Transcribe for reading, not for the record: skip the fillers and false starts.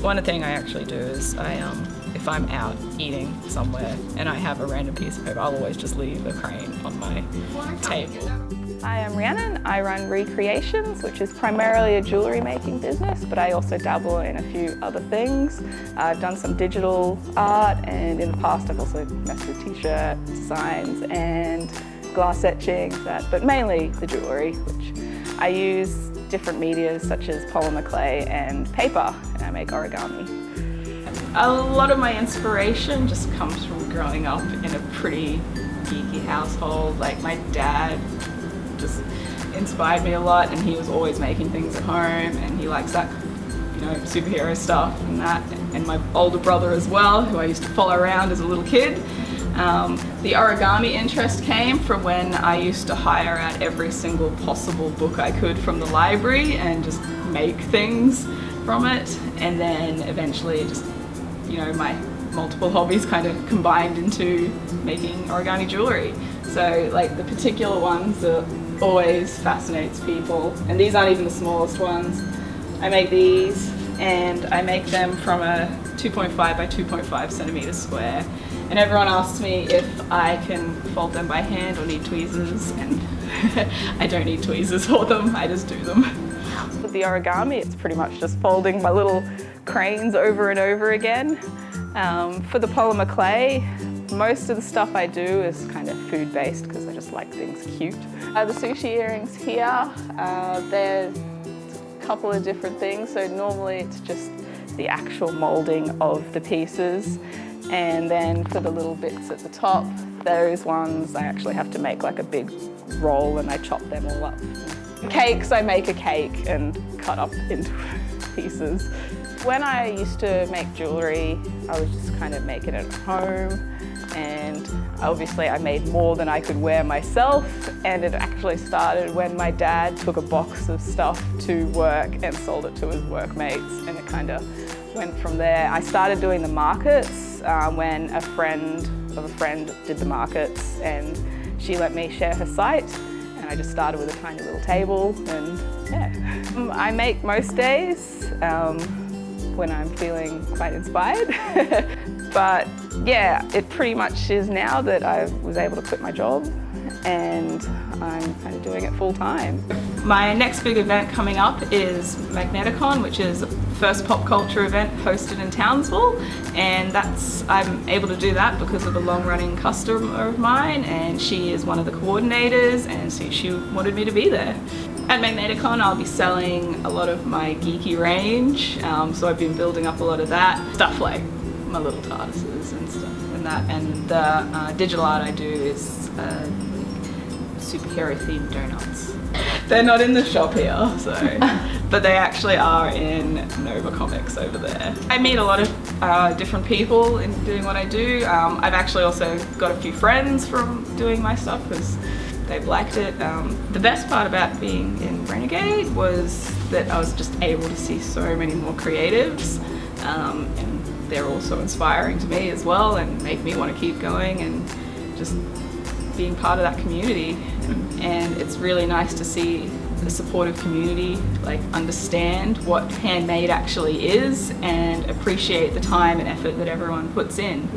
One thing I actually do is if I'm out eating somewhere and I have a random piece of paper, I'll always just leave a crane on my table. Hi, I'm Rhiannon. I run Rhicreations, which is primarily a jewellery making business, but I also dabble in a few other things. I've done some digital art, and in the past I've also messed with t-shirt designs and glass etching, but mainly the jewellery, which I use different medias such as polymer clay and paper, and I make origami. A lot of my inspiration just comes from growing up in a pretty geeky household. Like, my dad just inspired me a lot, and he was always making things at home, and he likes that, superhero stuff and that. And my older brother as well, who I used to follow around as a little kid. The origami interest came from when I used to hire out every single possible book I could from the library and just make things from it. And then eventually it just, my multiple hobbies kind of combined into making origami jewellery. So like the particular ones that always fascinates people, and these aren't even the smallest ones. I make these, and I make them from a 2.5 by 2.5 centimetre square. And everyone asks me if I can fold them by hand or need tweezers, and I don't need tweezers for them, I just do them. With the origami, it's pretty much just folding my little cranes over and over again. For the polymer clay, most of the stuff I do is kind of food-based because I just like things cute. The sushi earrings here, there's a couple of different things. So normally it's just the actual moulding of the pieces. And then for the little bits at the top, those ones I actually have to make like a big roll and I chop them all up. Cakes, I make a cake and cut up into pieces. When I used to make jewellery, I was just kind of making it at home, and obviously I made more than I could wear myself, and it actually started when my dad took a box of stuff to work and sold it to his workmates, and it kind of went from there. I started doing the markets when a friend of a friend did the markets, and she let me share her site, and I just started with a tiny little table, and yeah. I make most days when I'm feeling quite inspired. But yeah, it pretty much is now that I was able to quit my job and I'm kind of doing it full time. My next big event coming up is Magneticon, which is the first pop culture event hosted in Townsville, and I'm able to do that because of a long-running customer of mine, and she is one of the coordinators, and so she wanted me to be there. At Magneticon, I'll be selling a lot of my geeky range, so I've been building up a lot of that stuff, like my little TARDISes and stuff, and the digital art I do is superhero themed donuts. They're not in the shop here, so, but they actually are in Nova Comics over there. I meet a lot of different people in doing what I do. I've actually also got a few friends from doing my stuff because they've liked it. The best part about being in Renegade was that I was just able to see so many more creatives, and they're also inspiring to me as well and make me want to keep going and just being part of that community. And it's really nice to see the supportive community understand what handmade actually is and appreciate the time and effort that everyone puts in.